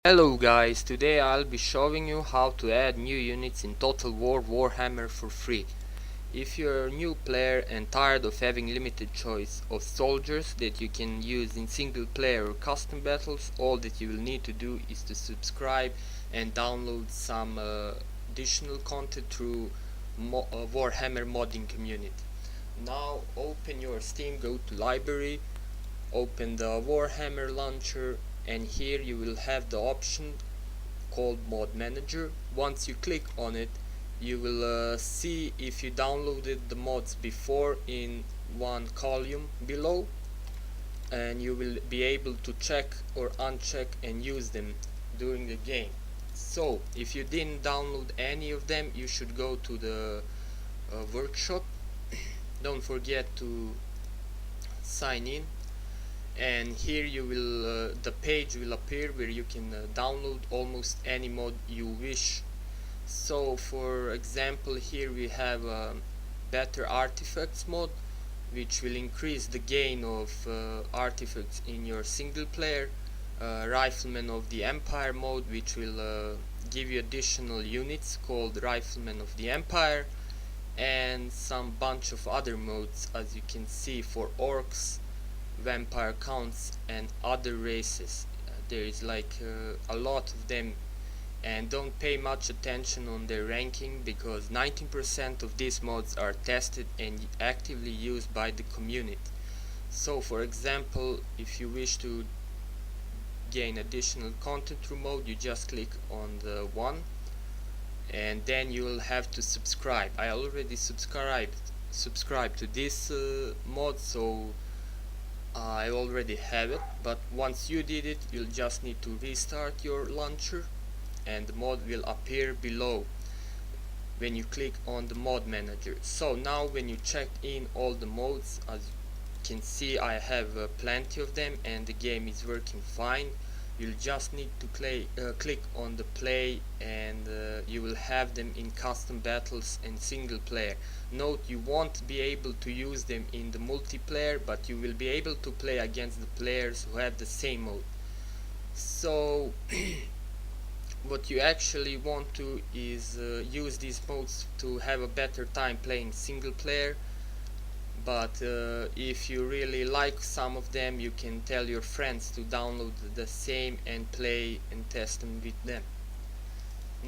Hello guys, today I'll be showing you how to add new units in Total War Warhammer for free. If you're a new player and tired of having limited choice of soldiers that you can use in single player or custom battles, all that you will need to do is to subscribe and download some additional content through Warhammer modding community. Now open your Steam, go to library, open the Warhammer launcher, and here you will have the option called mod manager. Once you click on it, you will see if you downloaded the mods before in one column below, and you will be able to check or uncheck and use them during the game. So if you didn't download any of them, you should go to the workshop. Don't forget to sign in, and here you will the page will appear where you can download almost any mod you wish. So for example, here we have better artifacts mod, which will increase the gain of artifacts in your single player, rifleman of the empire mode, which will give you additional units called rifleman of the empire, and some bunch of other modes, as you can see, for orcs, vampire counts and other races. There is like a lot of them, and don't pay much attention on their ranking because 19% of these mods are tested and actively used by the community. So for example, if you wish to gain additional content through mode, you just click on the one and then you will have to subscribe. I already subscribed to this mod, so I already have it, but once you did it, you'll just need to restart your launcher and the mod will appear below when you click on the mod manager. So now when you check in all the modes, as you can see, I have plenty of them and the game is working fine. You'll just need to click on the play, and you will have them in custom battles and single player. Note, you won't be able to use them in the multiplayer, but you will be able to play against the players who have the same mode. So what you actually want to is use these modes to have a better time playing single player, but if you really like some of them, you can tell your friends to download the same and play and test them with them.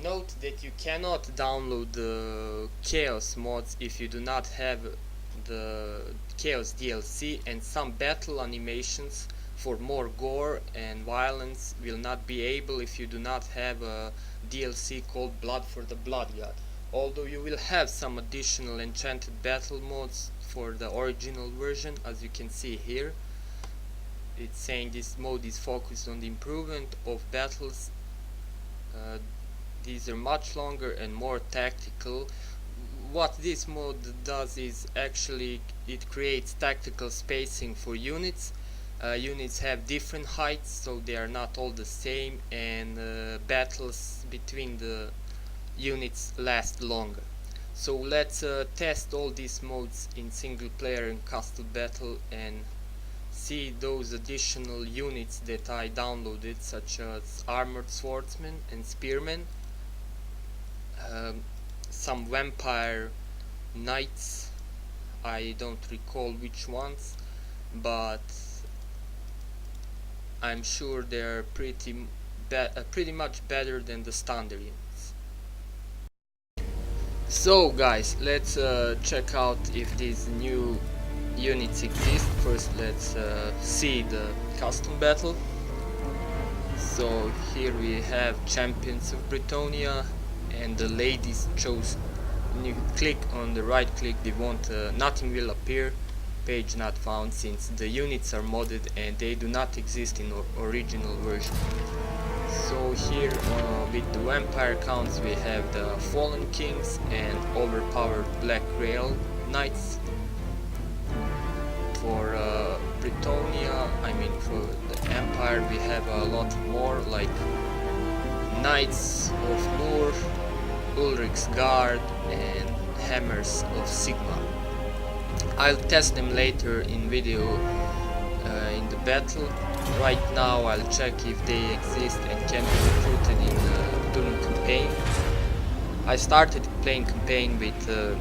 Note that you cannot download the Chaos mods if you do not have the Chaos DLC, and some battle animations for more gore and violence will not be able if you do not have a DLC called Blood for the Blood God. Although you will have some additional enchanted battle mods for the original version, as you can see here. It's saying this mode is focused on the improvement of battles. These are much longer and more tactical. What this mode does is actually it creates tactical spacing for units. Units have different heights, so they are not all the same, and battles between the units last longer. So let's test all these modes in single player and custom battle and see those additional units that I downloaded, such as armored swordsmen and spearmen, some vampire knights, I don't recall which ones, but I'm sure they're pretty much better than the standard units. So guys, let's check out if these new units exist. First let's see the custom battle. So here we have Champions of Britannia and the Ladies Chosen. When you click on the right click, they won't nothing will appear, page not found, since the units are modded and they do not exist in original version. So here with the vampire counts, we have the Fallen Kings and overpowered Black Grail Knights. For Britannia, I mean for the Empire, we have a lot more, like Knights of Nur, Ulrich's Guard and Hammers of Sigma. I'll test them later in video in the battle. Right now I'll check if they exist and can be recruited in during campaign. I started playing campaign with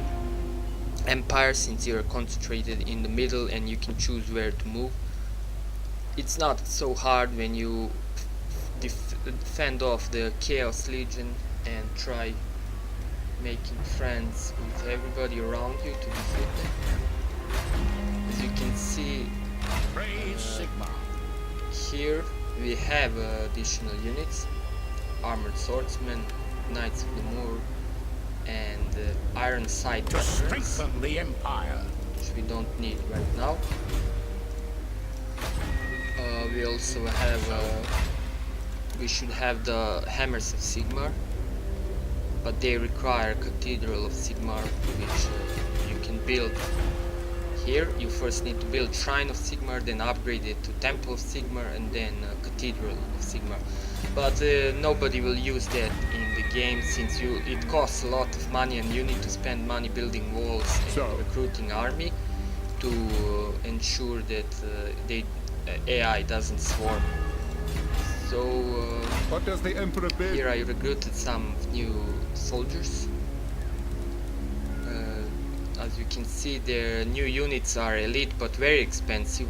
Empire, since you're concentrated in the middle and you can choose where to move. It's not so hard when you fend off the Chaos Legion and try making friends with everybody around you to defeat them. As you can see, here we have additional units: Armored Swordsmen, Knights of the Moor, and Iron Sight veterans, the Empire, which we don't need right now. We also have we should have the Hammers of Sigmar, but they require Cathedral of Sigmar, which you can build here. You first need to build Shrine of Sigmar, then upgrade it to Temple of Sigmar, and then Cathedral of Sigmar. But nobody will use that in the game, since it costs a lot of money and you need to spend money building walls and recruiting army to ensure that AI doesn't swarm. So what does the Emperor bid? Here I recruited some new soldiers. As you can see, their new units are elite but very expensive.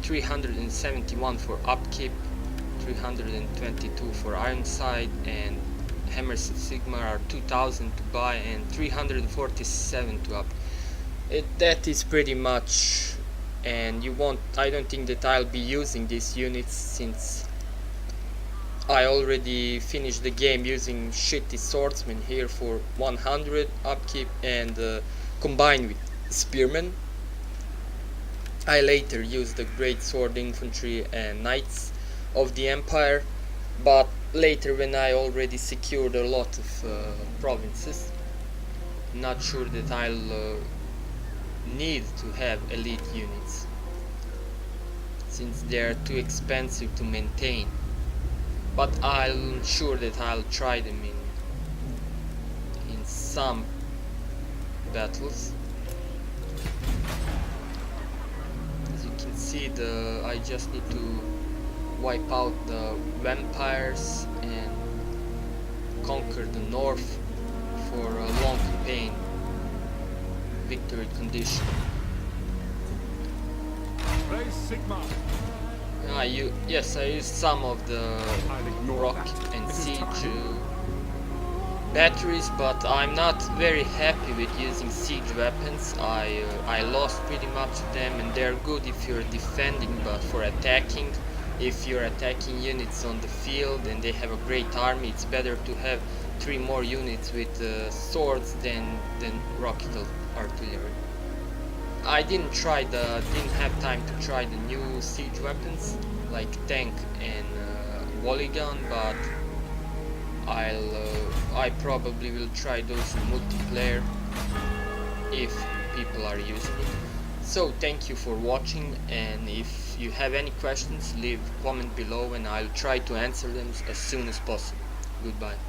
371 for upkeep, 322 for Ironside, and Hammers of Sigmar are 2000 to buy and 347 to up. That is pretty much, and I don't think that I'll be using these units, since I already finished the game using shitty swordsmen here for 100 upkeep and combined with spearmen. I later used the great sword infantry and knights of the Empire, but later when I already secured a lot of provinces. Not sure that I'll need to have elite units, since they are too expensive to maintain. But I'm sure that I'll try them in some battles. As you can see, I just need to wipe out the vampires and conquer the north for a long campaign victory condition. Sigmar. Yes, I used some of the rock and siege batteries, but I'm not very happy with using siege weapons. I lost pretty much of them, and they're good if you're defending, but for attacking, if you're attacking units on the field and they have a great army, it's better to have 3 more units with swords than rocket artillery. I didn't have time to try the new siege weapons like tank and volley gun, but I probably will try those in multiplayer if people are using it. So thank you for watching, and if you have any questions, leave a comment below and I'll try to answer them as soon as possible. Goodbye.